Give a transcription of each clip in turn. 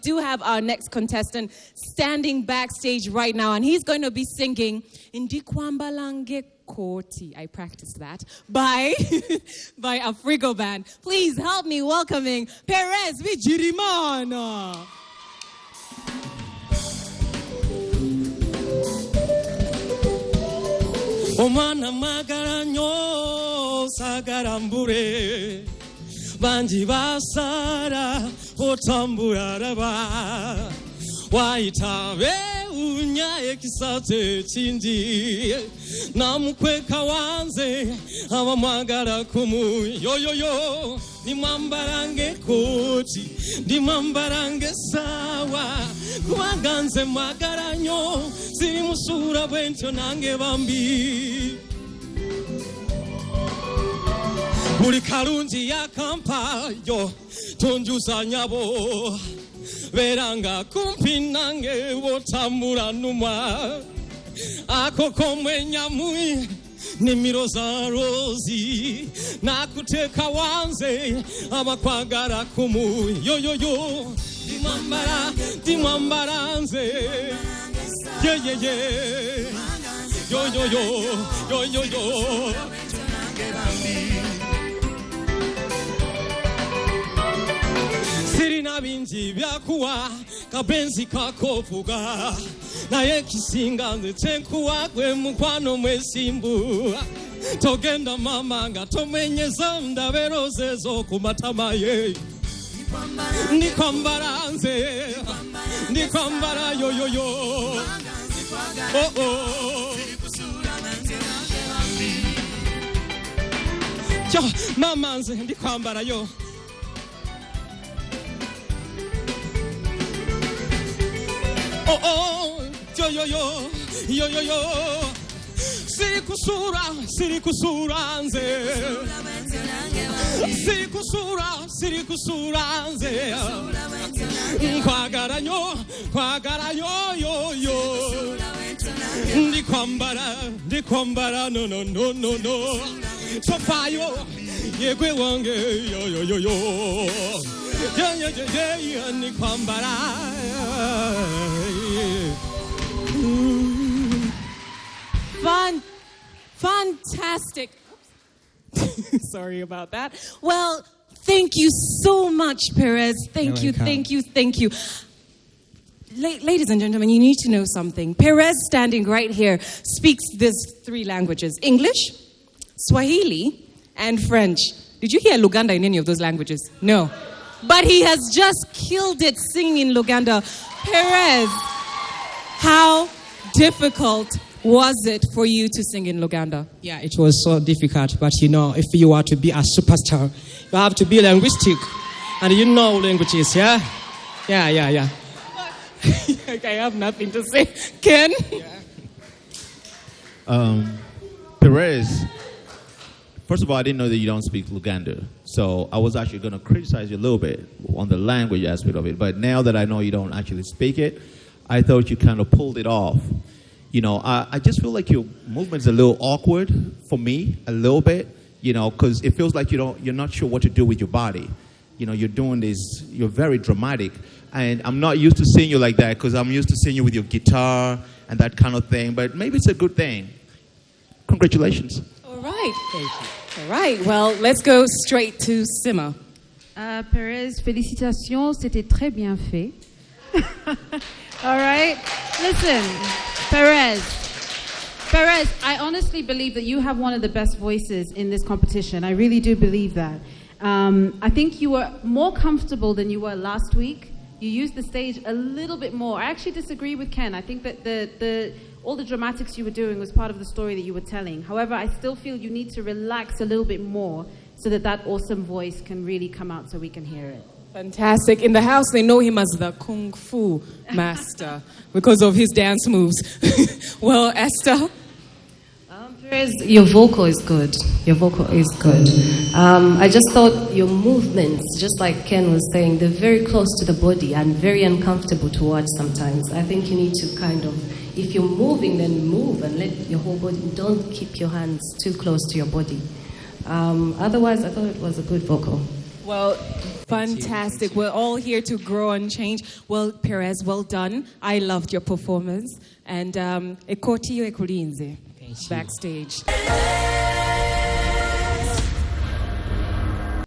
do have our next contestant standing backstage right now, and he's going to be singing Ndikwambalange Koti. I practiced that by Afrigo Band. Please help me welcoming Perez Vijirimana. Omwana magara nyo sagarambure banji basara otambura raba waitabe unya ekisate chindi namukweka wanze abamwagara kumu yo nimwambarange koti nimwambarange sawa kubaganze mwagara nyo simusura bwentyo nange bambi buli kalungi yakampa yo tonjusa nyabo veranga kumpi nange wotambula numa ako komwenyamui nimiro za rozi nakuteka wanze abakwagara kumu yo dimwambara nze ye yo sirina binji byakuwa kabenzi kakovuga naye kisinga nze nkuwa gwe mukwano mwesimbu togenda mama nga tomenyeza ndaberoze zo kumatama ye ndikwambara nze ndikwambara yo mama nze ndikwambara yo yo siri kusura nze siri kusura nze kwagara yo ndikwambara no sofayo yegwe wange yo yeah, ndikwambara Fantastic. Sorry about that. Well, thank you so much, Perez. Thank you. Ladies and gentlemen, you need to know something. Perez, standing right here, speaks these 3 languages: English, Swahili, and French. Did you hear Luganda in any of those languages? No. But he has just killed it singing in Luganda. Perez, how difficult was it for you to sing in Luganda? Yeah, it was so difficult. But if you are to be a superstar, you have to be linguistic. And you know languages, yeah? Yeah. I have nothing to say. Ken? Perez, first of all, I didn't know that you don't speak Luganda. So I was actually going to criticize you a little bit on the language aspect of it. But now that I know you don't actually speak it, I thought you kind of pulled it off. I just feel like your movement's a little awkward for me, a little bit, because it feels like you're not sure what to do with your body. You're doing this, you're very dramatic. And I'm not used to seeing you like that because I'm used to seeing you with your guitar and that kind of thing. But maybe it's a good thing. Congratulations. All right. Thank you. All right. Well, let's go straight to Sima. Perez, félicitations. C'était très bien fait. All right. Listen, Perez, I honestly believe that you have one of the best voices in this competition. I really do believe that. I think you were more comfortable than you were last week. You used the stage a little bit more. I actually disagree with Ken. I think that all the dramatics you were doing was part of the story that you were telling. However, I still feel you need to relax a little bit more so that awesome voice can really come out so we can hear it. Fantastic. In the house, they know him as the Kung Fu master because of his dance moves. Well, Esther? Perez, your vocal is good. I just thought your movements, just like Ken was saying, they're very close to the body and very uncomfortable to watch sometimes. I think you need to kind of, if you're moving, then move and let your whole body, don't keep your hands too close to your body. Otherwise, I thought it was a good vocal. Well, fantastic. We're all here to grow and change. Well, Perez, well done. I loved your performance. And ekoti ekulinze backstage.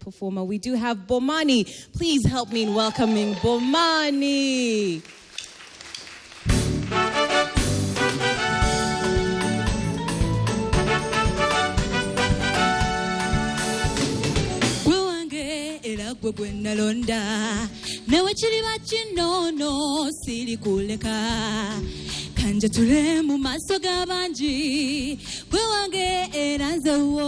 Performer, we do have Bomani. Please help me in welcoming Bomani. Gwe gwe nalonda newe kiriba kinono siri kuleka kanje tule mu maaso g'abangi gwe wange era nzewo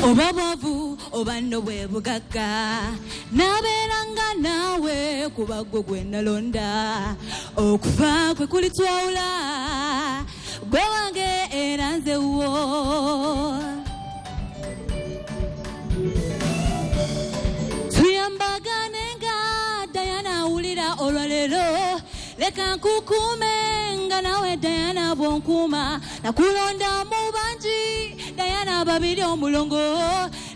oba bwavu oba nno bwe bugagga nabeeranga naawe kuba gwe gwe nalonda okuva kwe kulitwawula gwe wange era nzewo tuyambagane nga Diana wulira olwaleero leka nkukuume nga nawe Diana bw'onkuuma nakulonda mu bangi Diana babiri omulongo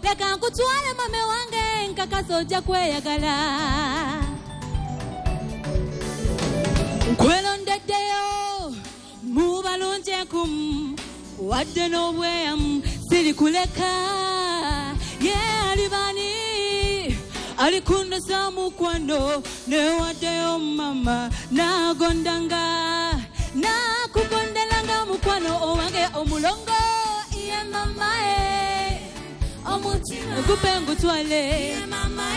leka nkutwale mame wange nkakasa ojja kweyagala nkwelondeddeyo mu balungi enkumu wadde n'obweyamu siri kuleka alibani alikunda mukwano newaddeyo mama nagondanga nakugondelanga mukwano owange omulongo iye mama omutima gupe ngutwale mama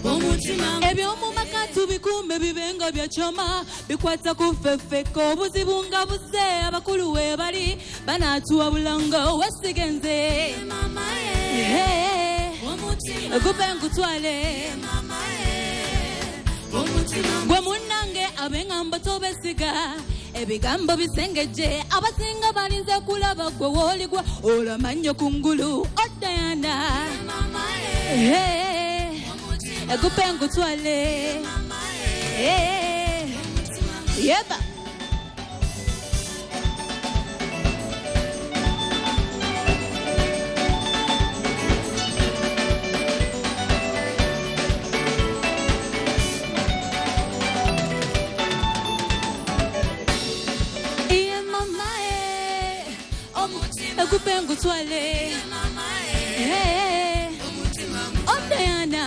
omutima ebyomumaka tubikume bibenga byachoma bikwata kufefeka obuzibu nga buze abakulu we bali banatuwa bulongo wesigenze mama gupe ngutwale gwe munnange ab'engamba tobesiga ebigambo bisengeje abasinga balinze kulaba gwe wooligwa olamannyo ku ngulu odayana gupe ngutwale yeba gupe ngutwale odayana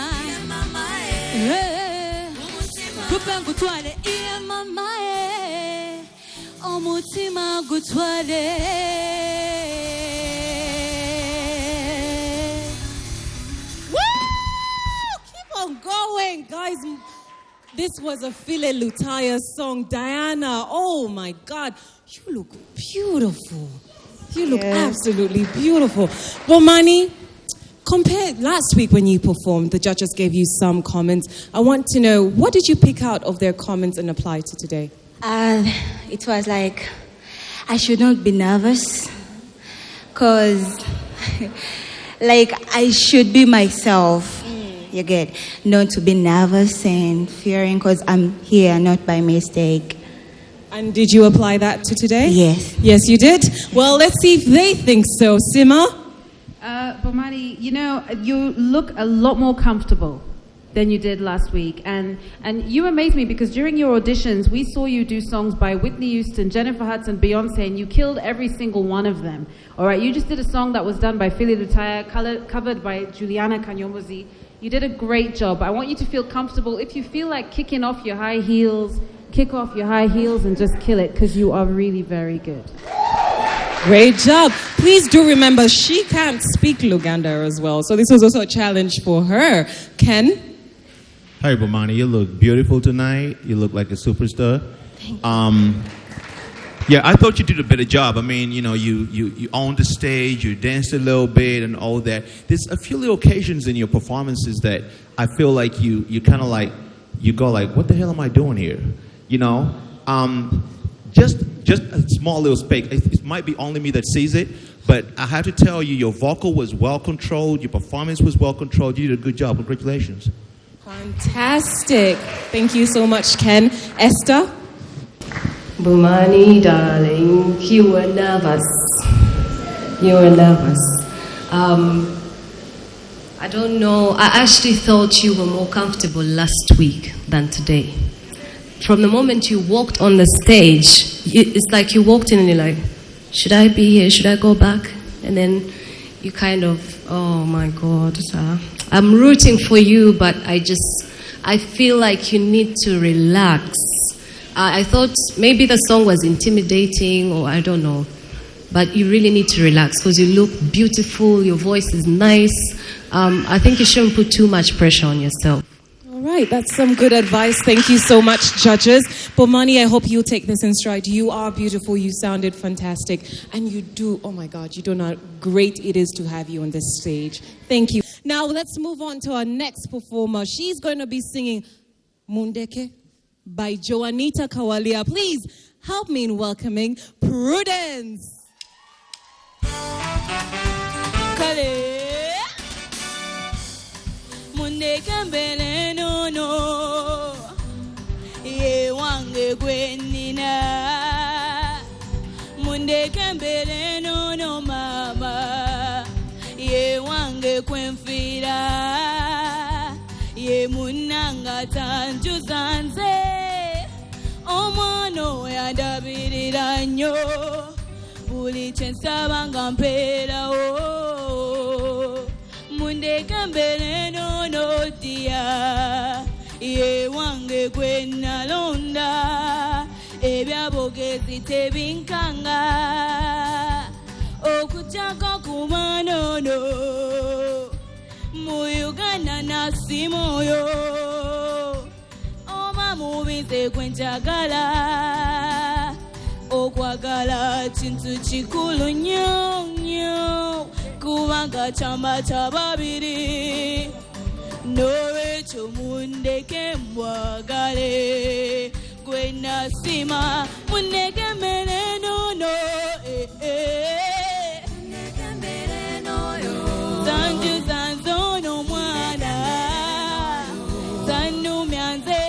gupe ngutwale iye mama omutima gutwale Keep on going, guys. This was a Phile Lutaya song. Diana, oh my God, you look beautiful. You look absolutely beautiful. Bomani, compared last week when you performed, the judges gave you some comments. I want to know, what did you pick out of their comments and apply to today? It was like, I should not be nervous because like I should be myself. You get, not to be nervous and fearing because I'm here not by mistake. And did you apply that to today? Yes. Yes, you did? Well, let's see if they think so. Sima? Bomani, you know, you look a lot more comfortable than you did last week. And you amazed me because during your auditions, we saw you do songs by Whitney Houston, Jennifer Hudson, Beyonce, and you killed every single one of them. All right, you just did a song that was done by Phile Lutaya, covered by Juliana Kanyomozi. You did a great job. I want you to feel comfortable. If you feel like kicking off your high heels, kick off your high heels and just kill it because you are really very good. Great job. Please do remember, she can't speak Luganda as well. So this was also a challenge for her. Ken? Hi, Bman, you look beautiful tonight. You look like a superstar. Yeah, I thought you did a better job. I mean, you know, you owned the stage, you danced a little bit and all that. There's a few little occasions in your performances that I feel like you kind of like, you go like, what the hell am I doing here? You know? Just a small little space. It might be only me that sees it, but I have to tell you, your vocal was well controlled, your performance was well controlled. You did a good job. Congratulations. Fantastic. Thank you so much, Ken. Esther? Bumani, darling, you were nervous. You were nervous. I don't know. I actually thought you were more comfortable last week than today. From the moment you walked on the stage, it's like you walked in and you're like, should I be here? Should I go back? And then you kind of, oh my God. I'm rooting for you, but I feel like you need to relax. I thought maybe the song was intimidating, or I don't know. But you really need to relax because you look beautiful, your voice is nice. I think you shouldn't put too much pressure on yourself. All right, that's some good advice. Thank you so much, judges. Bomani, I hope you'll take this in stride. You are beautiful. You sounded fantastic. And you do, oh my God, you don't know how great it is to have you on this stage. Thank you. Now, let's move on to our next performer. She's going to be singing Mundeke by Joanita Kawalia. Please help me in welcoming Prudence. Kale Mundeke mbele no ye wange gwenina Mundeke mbele no mama ye wange kwenfira ye munanga tanju zanze omwana yandabirira nnyo buli kyensaba nga mpeerawo mundeke mbere nono ddiya ye wange gwe nalonda ebyabogezi tebinkanga okutyako kuba nono mu Uganda nasi mwoyo oba mubize gwe njagala okwagala kintu kikulu nnyo nnyo kubanga kyama kya babiri n'olwekyo mundeke mwagale gwe nasima mundeke mmere nono mundeke mmere noyo zanju zanze ono mwana zannumya nze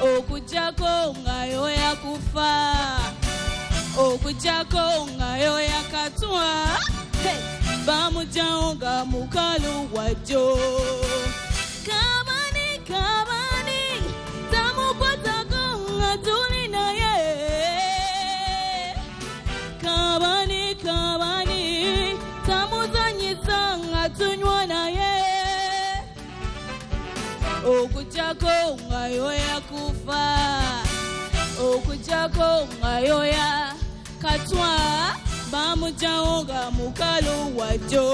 okujjako nga yoya kufa okujjako nga yoya katwa bamugyawo nga mukalu wajjo kabani tamukwatako nga tuli naye kabani tamuzanyisa nga tunywa naye okujjako nga yoya kufa okujjako nga yoya katwa bamugyawo nga mukalu wajjo